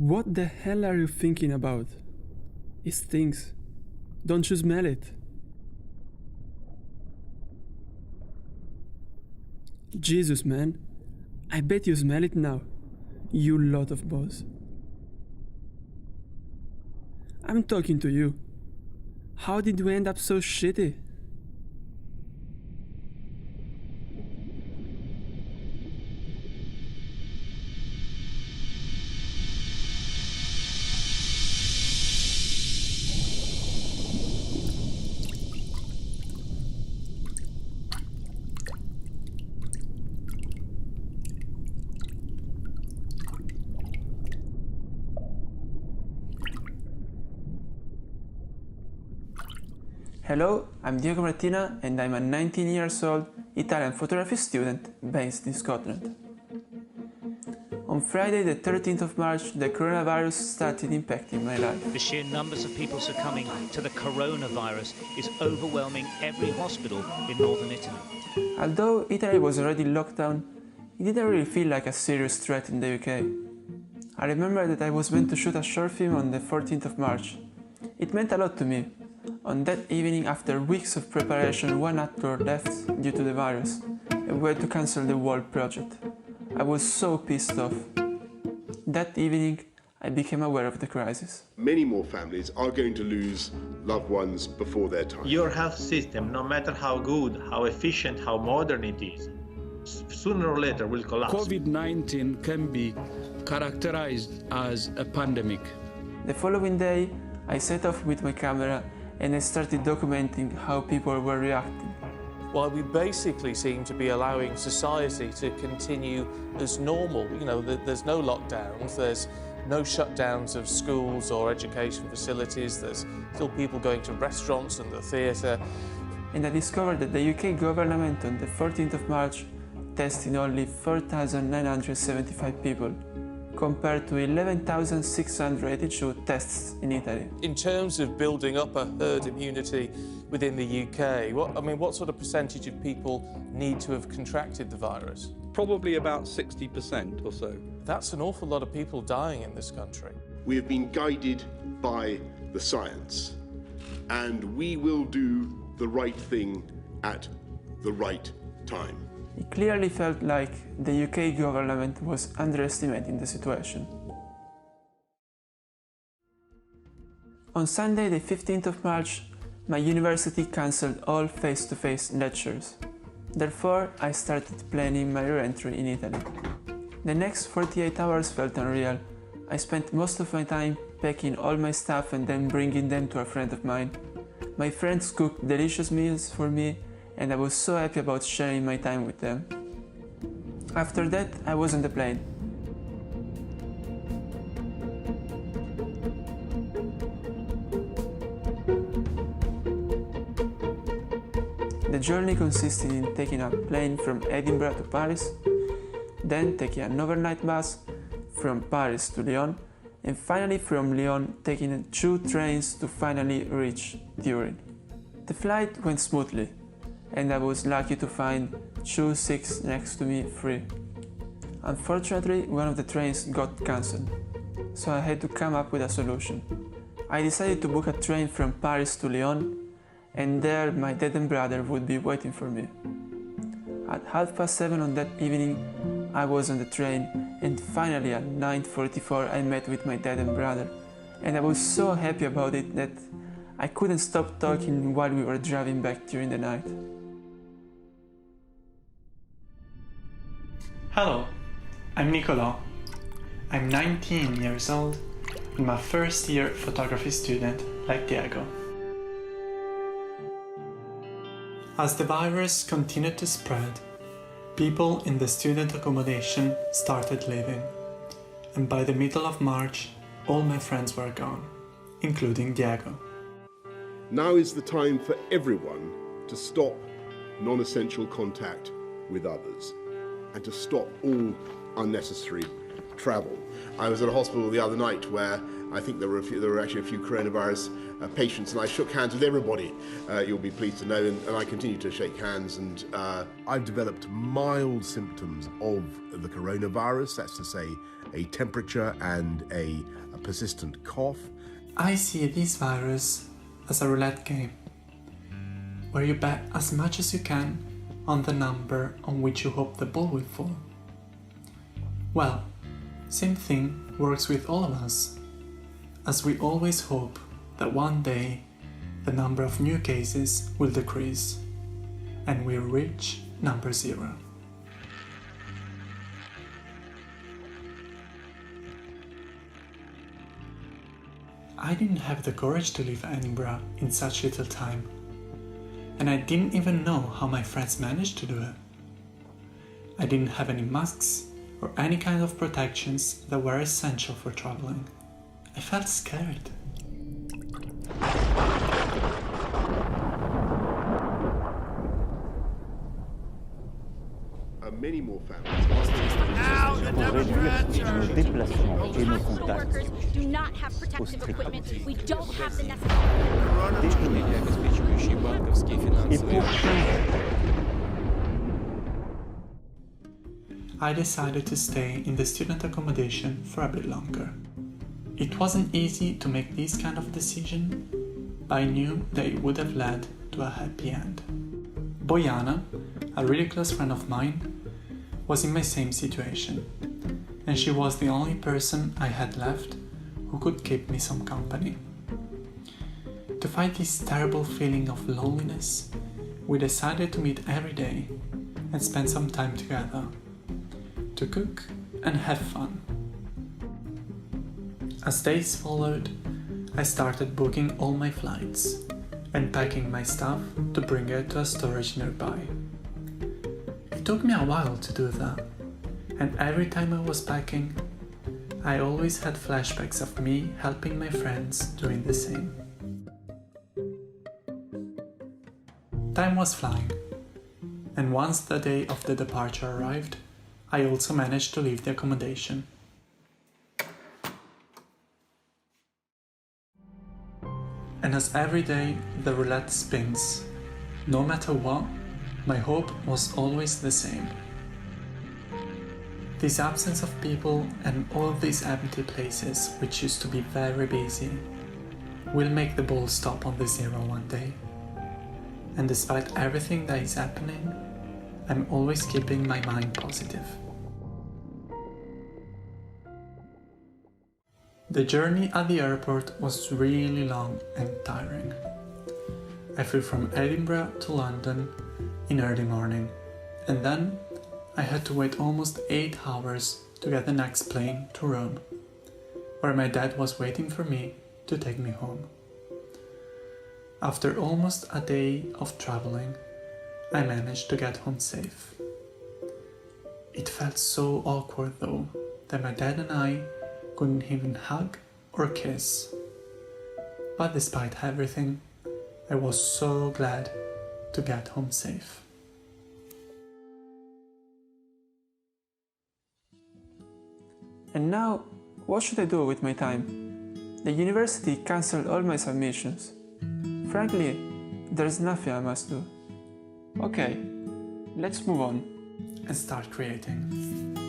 What the hell are you thinking about? It stinks. Don't you smell it? Jesus, man. I bet you smell it now. You lot of balls. I'm talking to you. How did we end up so shitty? Hello, I'm Martina and I'm a 19 years old Italian photography student based in Scotland. On Friday the 13th of March, the coronavirus started impacting my life. The sheer numbers of people succumbing to the coronavirus is overwhelming every hospital in northern Italy. Although Italy was already locked down, it didn't really feel like a serious threat in the UK. I remember that I was meant to shoot a short film on the 14th of March. It meant a lot to me. On that evening, after weeks of preparation, one actor left due to the virus, and we had to cancel the whole project. I was so pissed off. That evening, I became aware of the crisis. Many more families are going to lose loved ones before their time. Your health system, no matter how good, how efficient, how modern it is, sooner or later will collapse. COVID-19 can be characterized as a pandemic. The following day, I set off with my camera and I started documenting how people were reacting. Well, we basically seem to be allowing society to continue as normal. You know, there's no lockdowns, there's no shutdowns of schools or education facilities, there's still people going to restaurants and the theatre. And I discovered that the UK government on the 14th of March tested only 4,975 people, compared to 11,682 tests in Italy. In terms of building up a herd immunity within the UK, what sort of percentage of people need to have contracted the virus? Probably about 60% or so. That's an awful lot of people dying in this country. We have been guided by the science, and we will do the right thing at the right time. It clearly felt like the UK government was underestimating the situation. On Sunday, the 15th of March, my university cancelled all face-to-face lectures. Therefore, I started planning my re-entry in Italy. The next 48 hours felt unreal. I spent most of my time packing all my stuff and then bringing them to a friend of mine. My friends cooked delicious meals for me, and I was so happy about sharing my time with them. After that, I was on the plane. The journey consisted in taking a plane from Edinburgh to Paris, then taking an overnight bus from Paris to Lyon, and finally from Lyon taking 2 trains to finally reach Turin. The flight went smoothly, and I was lucky to find 2 seats next to me free. Unfortunately, one of the trains got cancelled, so I had to come up with a solution. I decided to book a train from Paris to Lyon, and there my dad and brother would be waiting for me. At 7:30 on that evening, I was on the train, and finally at 9:44 I met with my dad and brother, and I was so happy about it that I couldn't stop talking while we were driving back during the night. Hello, I'm Nicoló. I'm 19 years old and my first year photography student like Diego. As the virus continued to spread, people in the student accommodation started leaving, and by the middle of March, all my friends were gone, including Diego. Now is the time for everyone to stop non-essential contact with others and to stop all unnecessary travel. I was at a hospital the other night where I think there were actually a few coronavirus patients, and I shook hands with everybody, you'll be pleased to know, and I continue to shake hands. And I've developed mild symptoms of the coronavirus, that's to say a temperature and a persistent cough. I see this virus as a roulette game, where you bet as much as you can on the number on which you hope the ball will fall. Well, same thing works with all of us, as we always hope that one day the number of new cases will decrease and we'll reach number 0. I didn't have the courage to leave Edinburgh in such little time, and I didn't even know how my friends managed to do it. I didn't have any masks or any kind of protections that were essential for traveling. I felt scared. Many more families. Pour réduire nos déplacements et nos contacts. Do not have protective equipment. We don't have the necessary. Et pourtant, I decided to stay in the student accommodation for a bit longer. It wasn't easy to make this kind of decision, but I knew that it would have led to a happy end. Bojana, a really close friend of mine, was in my same situation, and she was the only person I had left who could keep me some company. To fight this terrible feeling of loneliness, we decided to meet every day and spend some time together, to cook and have fun. As days followed, I started booking all my flights and packing my stuff to bring it to a storage nearby. It took me a while to do that, and every time I was packing, I always had flashbacks of me helping my friends doing the same. Time was flying, and once the day of the departure arrived, I also managed to leave the accommodation. And as every day the roulette spins, no matter what, my hope was always the same. This absence of people and all these empty places, which used to be very busy, will make the ball stop on the 0 one day. And despite everything that is happening, I'm always keeping my mind positive. The journey at the airport was really long and tiring. I flew from Edinburgh to London in early morning, and then I had to wait almost 8 hours to get the next plane to Rome, where my dad was waiting for me to take me home. After almost a day of traveling, I managed to get home safe. It felt so awkward though, that my dad and I couldn't even hug or kiss. But despite everything, I was so glad to get home safe. And now, what should I do with my time? The university cancelled all my submissions. Frankly, there's nothing I must do. Okay, let's move on And start creating.